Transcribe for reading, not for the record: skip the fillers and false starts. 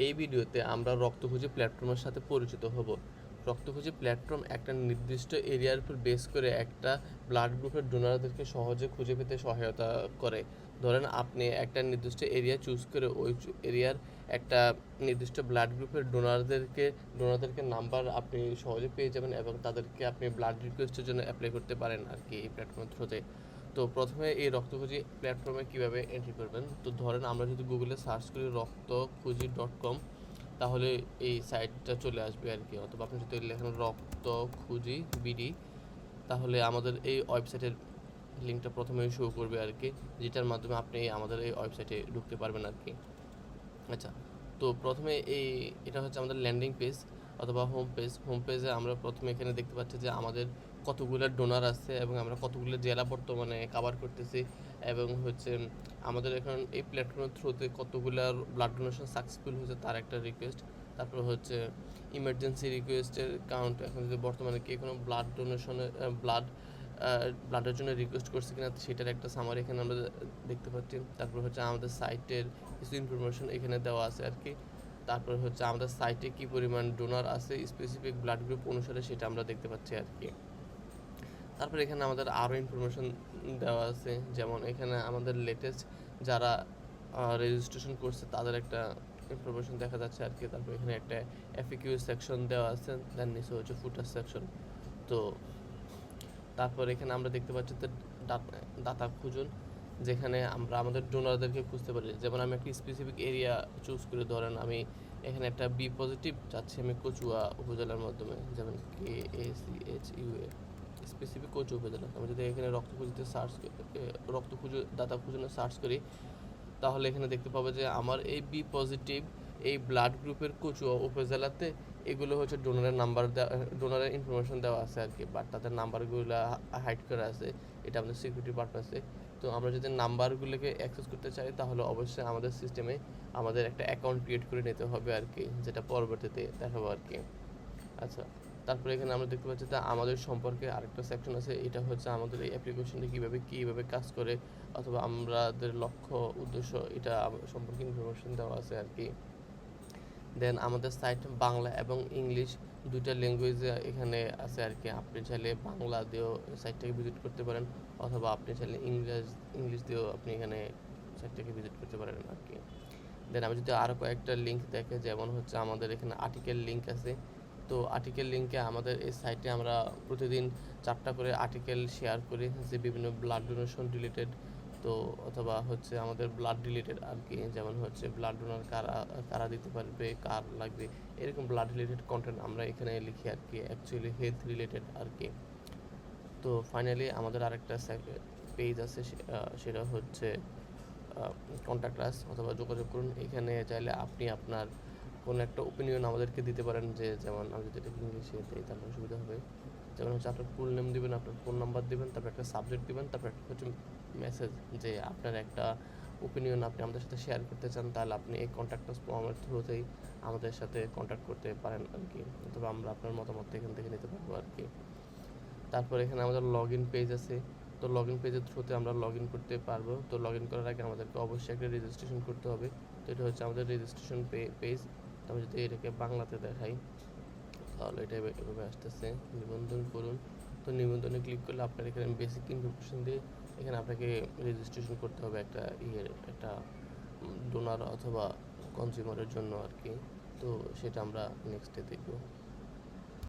এই ভিডিওতে আমরা রক্তখোঁজি প্ল্যাটফর্মের সাথে পরিচিত হব। রক্তখোঁজি প্ল্যাটফর্ম একটা নির্দিষ্ট এরিয়ার উপর বেস করে একটা ব্লাড গ্রুপের ডোনারদেরকে সহজে খুঁজে পেতে সহায়তা করে। ধরেন আপনি একটা নির্দিষ্ট এরিয়া চুজ করে ওই এরিয়ার একটা নির্দিষ্ট ব্লাড গ্রুপের ডোনারদেরকে নাম্বার আপনি সহজে পেয়ে যাবেন এবং তাদেরকে আপনি ব্লাড রিকোয়েস্টের জন্য অ্যাপ্লাই করতে পারেন আর কি এই প্ল্যাটফর্মের থ্রুতে। তো প্রথমে এই রক্তখোঁজি প্ল্যাটফর্মে কীভাবে এন্ট্রি করবেন, তো ধরেন আমরা যদি গুগলে সার্চ করি রক্তখুঁজি.com, তাহলে এই সাইটটা চলে আসবে আর কি। অথবা আপনি যদি লেখেন রক্তখুঁজি বিডি, তাহলে আমাদের এই ওয়েবসাইটের লিঙ্কটা প্রথমেই শো করবে আর কি, যেটার মাধ্যমে আপনি আমাদের এই ওয়েবসাইটে ঢুকতে পারবেন আর কি। আচ্ছা, তো প্রথমে এটা হচ্ছে আমাদের ল্যান্ডিং পেজ অথবা হোম পেজে আমরা প্রথমে এখানে দেখতে পাচ্ছি যে আমাদের কতগুলো ডোনার আছে এবং আমরা কতগুলো জেলা বর্তমানে কভার করতেছি, এবং হচ্ছে আমাদের এখন এই প্ল্যাটফর্মের থ্রুতে কতগুলো ব্লাড ডোনেশন সাকসেসফুল হয়েছে তার একটা রিকোয়েস্ট। তারপর হচ্ছে ইমার্জেন্সি রিকোয়েস্টের কাউন্ট, এখন যদি বর্তমানে কে কোনো ব্লাডের জন্য রিকোয়েস্ট করছে কিনা সেটার একটা সামারি এখানে আমরা দেখতে পাচ্ছি। তারপর হচ্ছে আমাদের সাইটের কিছু ইনফরমেশন এখানে দেওয়া আছে আর কি। তারপর হচ্ছে আমাদের সাইটে কি পরিমাণ ডোনার আছে স্পেসিফিক ব্লাড গ্রুপ অনুসারে সেটা আমরা দেখতে পাচ্ছি আর কি। তারপর এখানে আমাদের আরও ইনফরমেশন দেওয়া আছে, যেমন এখানে আমাদের লেটেস্ট যারা রেজিস্ট্রেশন করছে তাদের একটা ইনফরমেশন দেখা যাচ্ছে আর কি। তারপর এখানে একটা এফএকিউ সেকশন দেওয়া আছে, দেন নিচে হচ্ছে ফুটার সেকশন। তো তারপর এখানে আমরা দেখতে পাচ্ছি যে ডাটা খুঁজুন, যেখানে আমরা আমাদের ডোনারদেরকে খুঁজতে পারি। যেমন আমি একটা স্পেসিফিক এরিয়া চুজ করে, ধরেন আমি এখানে একটা বি পজিটিভ চাচ্ছি আমি কচুয়া উপজেলার মাধ্যমে, যেমন KACHUA স্পেসিফিক কচুয়া উপজেলা। আমি যদি এখানে রক্তখুঁজু দাতা খুঁজুনে সার্চ করি, তাহলে এখানে দেখতে পাবো যে আমার এই বি পজিটিভ এই ব্লাড গ্রুপের কচুয়া উপজেলাতে এগুলো হচ্ছে ডোনারের ইনফরমেশন দেওয়া আছে আর কি, বাট তাদের নাম্বারগুলো হাইড করা আছে, এটা আমাদের সিকিউরিটি পারপাসে। তো আমরা যদি নাম্বারগুলোকে অ্যাক্সেস করতে চাই তাহলে অবশ্যই আমাদের সিস্টেমে আমাদের একটা অ্যাকাউন্ট ক্রিয়েট করে নিতে হবে আর কি, যেটা পরবর্তীতে দেখাবো আর কি। আচ্ছা, তারপরে এখানে আমরা দেখতে পাচ্ছি যে আমাদের সম্পর্কে আরেকটা সেকশন আছে, এটা হচ্ছে আমাদের এই অ্যাপ্লিকেশনটা কীভাবে কাজ করে অথবা আমাদের লক্ষ্য উদ্দেশ্য এটা সম্পর্কে ইনফরমেশন দেওয়া আছে আর কি। দেন আমাদের সাইট বাংলা এবং ইংলিশ দুইটা ল্যাঙ্গুয়েজে এখানে আছে আর কি। আপনি চাইলে বাংলা দিয়েও সাইটটাকে ভিজিট করতে পারেন, অথবা আপনি চাইলে ইংলিশ দিয়েও আপনি এখানে সাইটটাকে ভিজিট করতে পারেন আর কি। দেন আমি যদি আরও কয়েকটা লিঙ্ক দেখে, যেমন হচ্ছে আমাদের এখানে আর্টিকেল লিঙ্ক আছে। তো আর্টিকেল লিঙ্কে আমাদের এই সাইটে আমরা প্রতিদিন 4টা করে আর্টিকেল শেয়ার করি, যে বিভিন্ন ব্লাড ডোনেশন রিলেটেড, তো অথবা হচ্ছে আমাদের ব্লাড রিলেটেড আর কি, যেমন হচ্ছে ব্লাড ডোনার কারা কারা দিতে পারবে, কার লাগবে, এরকম ব্লাড রিলেটেড কন্টেন্ট আমরা এখানে লিখি আর কি, অ্যাকচুয়ালি হেলথ রিলেটেড আর কি। তো ফাইনালি আমাদের আরেকটা পেজ আছে, সেটা হচ্ছে কন্ট্যাক্ট আস অথবা যোগাযোগ করুন। এখানে চাইলে আপনি আপনার কোনো একটা ওপিনিয়ন আমাদেরকে দিতে পারেন, যে যেমন আমি যদি এটা ইংলিশে দিই তাহলে সুবিধা হবে। যেমন হচ্ছে আপনার ফুল নেম দিবেন, আপনার ফোন নাম্বার দিবেন, তারপর একটা সাবজেক্ট দিবেন, তারপর একটা হচ্ছে মেসেজ, যে আপনার একটা ওপিনিয়ন আপনি আমাদের সাথে শেয়ার করতে চান, তাহলে আপনি এই কন্ট্যাক্ট আস ফর্মের থ্রুতেই আমাদের সাথে কন্ট্যাক্ট করতে পারেন আর কি, অথবা আমরা আপনার মতামত এখান থেকে নিতে পারবো আর কি। তারপর এখানে আমাদের লগ ইন পেজ আছে, তো লগ ইন পেজের থ্রুতে আমরা লগ ইন করতে পারবো। তো লগ ইন করার আগে আমাদেরকে অবশ্যই একটা রেজিস্ট্রেশন করতে হবে। তো এটা হচ্ছে আমাদের রেজিস্ট্রেশন পেজ। তো আমি যদি এটাকে বাংলাতে দেখাই, তাহলে এটা এভাবে আসতেছে, নিবন্ধন করুন। তো নিবন্ধনে ক্লিক করলে আপনার এখানে বেসিক ইনফরমেশন দিয়ে এখানে আপনাকে রেজিস্ট্রেশন করতে হবে একটা ডোনার অথবা কনজিউমারের জন্য আর কি। তো সেটা আমরা নেক্সটে দেখব।